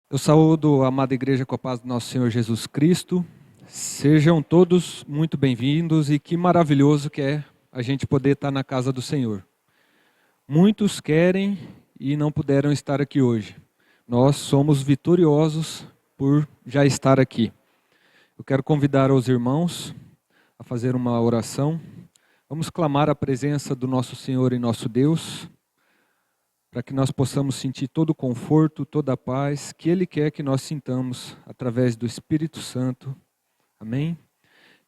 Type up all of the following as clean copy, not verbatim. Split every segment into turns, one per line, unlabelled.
Eu saúdo a amada igreja com a paz do nosso Senhor Jesus Cristo. Sejam todos muito bem-vindos e que maravilhoso que é a gente poder estar na casa do Senhor. Muitos querem e não puderam estar aqui hoje. Nós somos vitoriosos por já estar aqui. Eu quero convidar os irmãos a fazer uma oração. Vamos clamar a presença do nosso Senhor e nosso Deus, para que nós possamos sentir todo o conforto, toda a paz que Ele quer que nós sintamos através do Espírito Santo. Amém?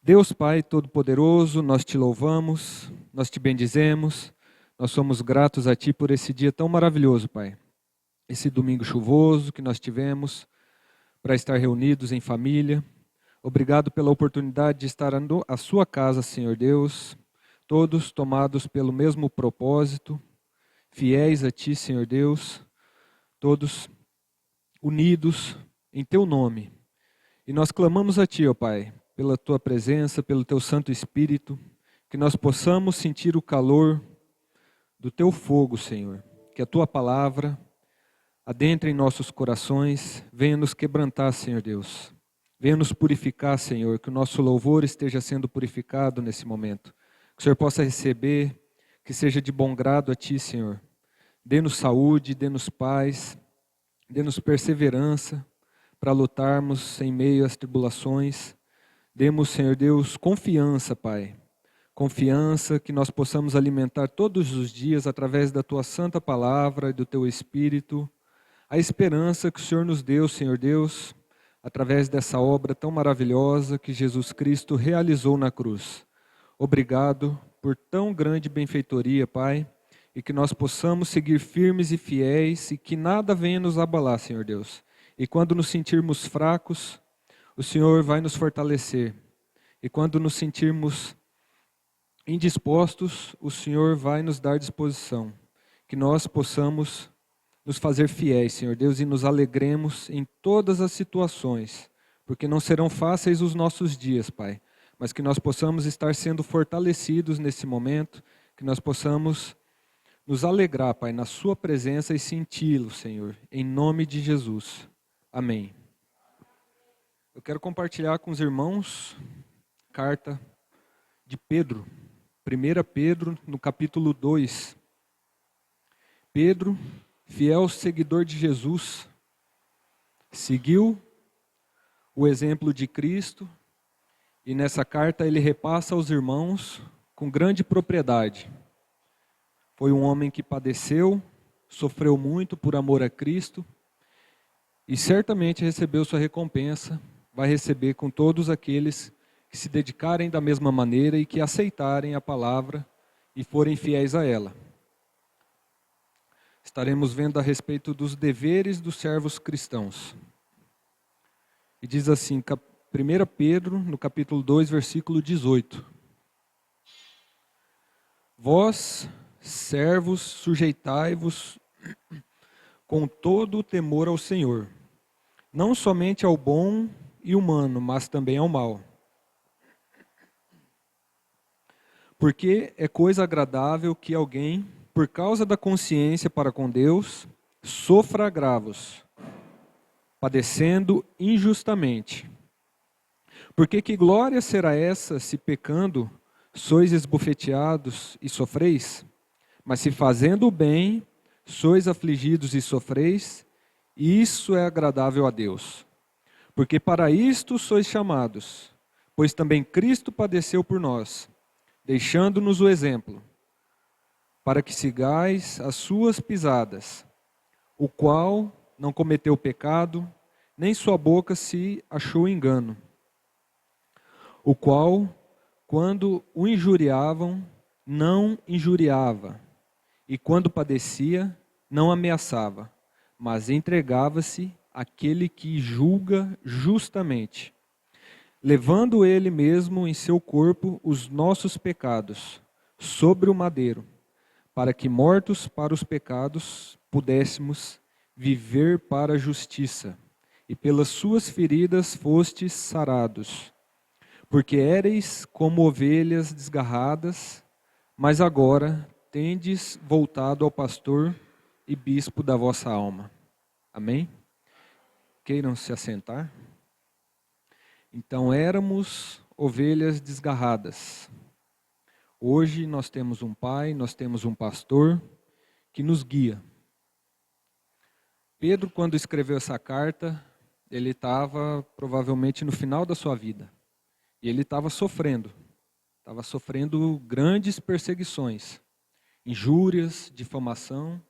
Deus Pai Todo-Poderoso, nós te louvamos, nós te bendizemos, nós somos gratos a Ti por esse dia tão maravilhoso, Pai. Esse domingo chuvoso que nós tivemos para estar reunidos em família. Obrigado pela oportunidade de estar à Sua casa, Senhor Deus, todos tomados pelo mesmo propósito, fiéis a Ti, Senhor Deus, todos unidos em Teu nome. E nós clamamos a Ti, ó Pai, pela Tua presença, pelo Teu Santo Espírito, que nós possamos sentir o calor do Teu fogo, Senhor. Que a Tua palavra adentre em nossos corações, venha nos quebrantar, Senhor Deus. Venha nos purificar, Senhor, que o nosso louvor esteja sendo purificado nesse momento. Que o Senhor possa receber, que seja de bom grado a Ti, Senhor. Dê-nos saúde, dê-nos paz, dê-nos perseverança para lutarmos em meio às tribulações. Dê-nos, Senhor Deus, confiança, Pai. Confiança que nós possamos alimentar todos os dias através da Tua santa palavra e do Teu Espírito. A esperança que o Senhor nos deu, Senhor Deus, através dessa obra tão maravilhosa que Jesus Cristo realizou na cruz. Obrigado por tão grande benfeitoria, Pai, e que nós possamos seguir firmes e fiéis e que nada venha nos abalar, Senhor Deus. E quando nos sentirmos fracos, o Senhor vai nos fortalecer. E quando nos sentirmos indispostos, o Senhor vai nos dar disposição. Que nós possamos nos fazer fiéis, Senhor Deus, e nos alegremos em todas as situações, porque não serão fáceis os nossos dias, Pai, mas que nós possamos estar sendo fortalecidos nesse momento, que nós possamos nos alegrar, Pai, na Sua presença e senti-lo, Senhor, em nome de Jesus. Amém. Eu quero compartilhar com os irmãos carta de Pedro, 1 Pedro, no capítulo 2. Pedro, fiel seguidor de Jesus, seguiu o exemplo de Cristo e nessa carta ele repassa aos irmãos com grande propriedade. Foi um homem que padeceu, sofreu muito por amor a Cristo e certamente recebeu sua recompensa, vai receber com todos aqueles que se dedicarem da mesma maneira e que aceitarem a palavra e forem fiéis a ela. Estaremos vendo a respeito dos deveres dos servos cristãos. E diz assim, 1 Pedro, no capítulo 2, versículo 18. Vós, servos, sujeitai-vos com todo o temor ao Senhor, não somente ao bom e humano, mas também ao mal. Porque é coisa agradável que alguém, por causa da consciência para com Deus, sofra agravos, padecendo injustamente. Porque que glória será essa, se pecando, sois esbofeteados e sofreis? Mas se fazendo o bem, sois afligidos e sofreis, isso é agradável a Deus. Porque para isto sois chamados, pois também Cristo padeceu por nós, deixando-nos o exemplo, para que sigais as suas pisadas, o qual não cometeu pecado, nem sua boca se achou engano, o qual, quando o injuriavam, não injuriava, e quando padecia, não ameaçava, mas entregava-se àquele que julga justamente, levando ele mesmo em seu corpo os nossos pecados, sobre o madeiro, para que, mortos para os pecados, pudéssemos viver para a justiça, e pelas suas feridas fostes sarados. Porque éreis como ovelhas desgarradas, mas agora tendes voltado ao pastor e bispo da vossa alma. Amém? queiram se assentar. Então, éramos ovelhas desgarradas. Hoje nós temos um pai, nós temos um pastor que nos guia. Pedro, quando escreveu essa carta, ele estava provavelmente no final da sua vida. E ele estava sofrendo grandes perseguições, injúrias, difamação,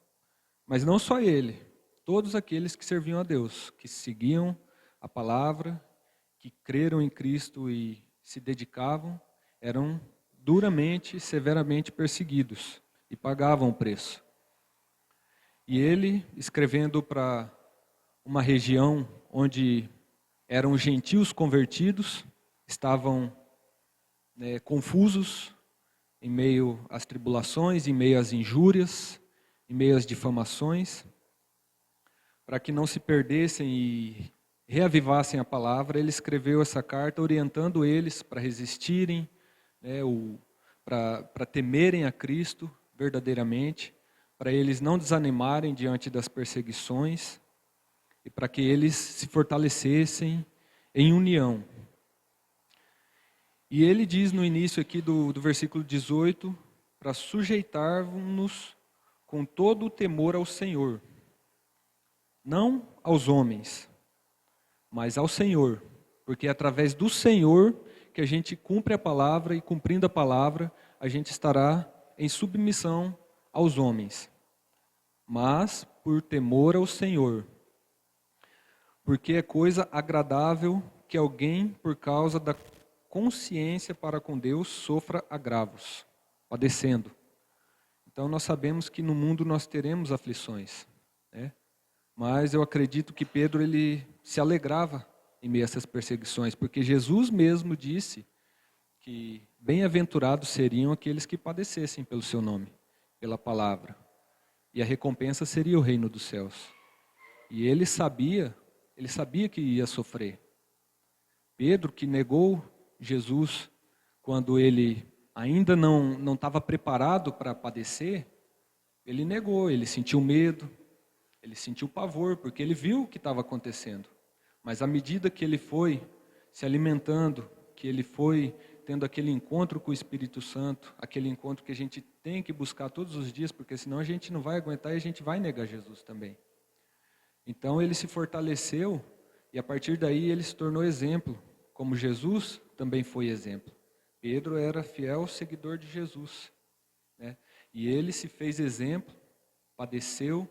mas não só ele, todos aqueles que serviam a Deus, que seguiam a palavra, que creram em Cristo e se dedicavam, eram duramente, severamente perseguidos e pagavam o preço. E ele, escrevendo para uma região onde eram gentios convertidos, estavam confusos em meio às tribulações, em meio às injúrias, em meio às difamações, para que não se perdessem e reavivassem a palavra, ele escreveu essa carta orientando eles para resistirem, para temerem a Cristo verdadeiramente, para eles não desanimarem diante das perseguições e para que eles se fortalecessem em união. E ele diz no início aqui do versículo 18, para sujeitarmos-nos com todo o temor ao Senhor, não aos homens, mas ao Senhor, porque é através do Senhor que a gente cumpre a palavra e cumprindo a palavra, a gente estará em submissão aos homens, mas por temor ao Senhor, porque é coisa agradável que alguém, por causa da consciência para com Deus, sofra agravos, padecendo. Então nós sabemos que no mundo nós teremos aflições, né? Mas eu acredito que Pedro ele se alegrava em meio a essas perseguições, porque Jesus mesmo disse que bem-aventurados seriam aqueles que padecessem pelo seu nome, pela palavra, e a recompensa seria o reino dos céus. E ele sabia que ia sofrer. Pedro, que negou Jesus quando ele ainda não estava preparado para padecer, ele negou, ele sentiu medo, ele sentiu pavor, porque ele viu o que estava acontecendo. Mas à medida que ele foi se alimentando, que ele foi tendo aquele encontro com o Espírito Santo, aquele encontro que a gente tem que buscar todos os dias, porque senão a gente não vai aguentar e a gente vai negar Jesus também. Então ele se fortaleceu e a partir daí ele se tornou exemplo, como Jesus também foi exemplo. Pedro era fiel seguidor de Jesus, né? E ele se fez exemplo, padeceu,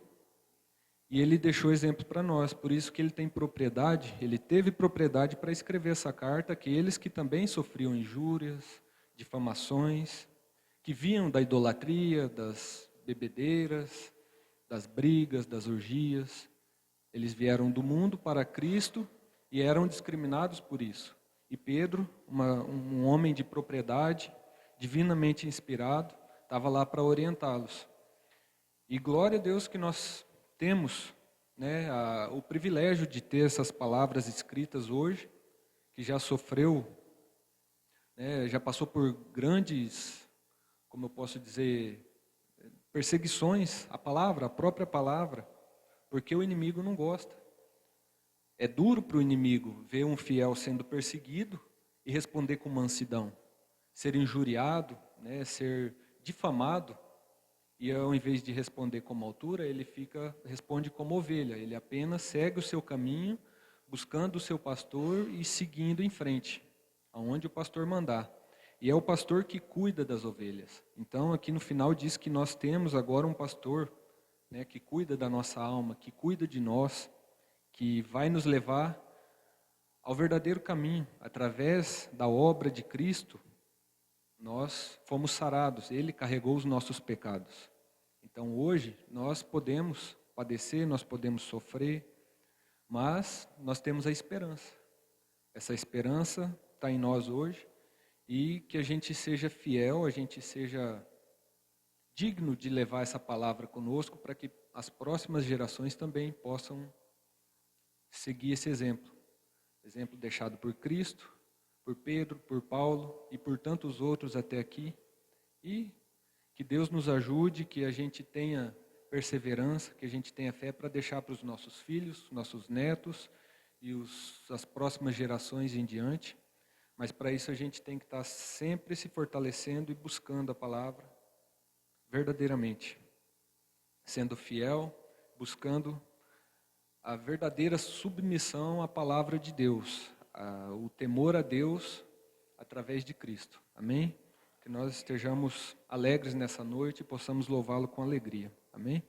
e ele deixou exemplo para nós. Por isso que ele teve propriedade para escrever essa carta, aqueles que também sofriam injúrias, difamações, que vinham da idolatria, das bebedeiras, das brigas, das orgias. Eles vieram do mundo para Cristo e eram discriminados por isso. E Pedro, um homem de propriedade, divinamente inspirado, estava lá para orientá-los. E glória a Deus que nós temos, né, o privilégio de ter essas palavras escritas hoje, que já sofreu, né, já passou por grandes, como eu posso dizer, perseguições, a própria palavra, porque o inimigo não gosta. É duro para o inimigo ver um fiel sendo perseguido e responder com mansidão, ser injuriado, né, ser difamado. E ao invés de responder como altura, ele responde como ovelha. Ele apenas segue o seu caminho, buscando o seu pastor e seguindo em frente, aonde o pastor mandar. E é o pastor que cuida das ovelhas. Então, aqui no final diz que nós temos agora um pastor, né, que cuida da nossa alma, que cuida de nós, que vai nos levar ao verdadeiro caminho. Através da obra de Cristo, nós fomos sarados, Ele carregou os nossos pecados. Então hoje nós podemos padecer, nós podemos sofrer, mas nós temos a esperança. Essa esperança está em nós hoje e que a gente seja fiel, a gente seja digno de levar essa palavra conosco para que as próximas gerações também possam seguir esse exemplo. Exemplo deixado por Cristo, por Pedro, por Paulo e por tantos outros até aqui. E que Deus nos ajude, que a gente tenha perseverança, que a gente tenha fé para deixar para os nossos filhos, nossos netos e as próximas gerações em diante. Mas para isso a gente tem que estar sempre se fortalecendo e buscando a palavra verdadeiramente, sendo fiel, buscando a verdadeira submissão à palavra de Deus, o temor a Deus através de Cristo. Amém? Que nós estejamos alegres nessa noite e possamos louvá-lo com alegria. Amém?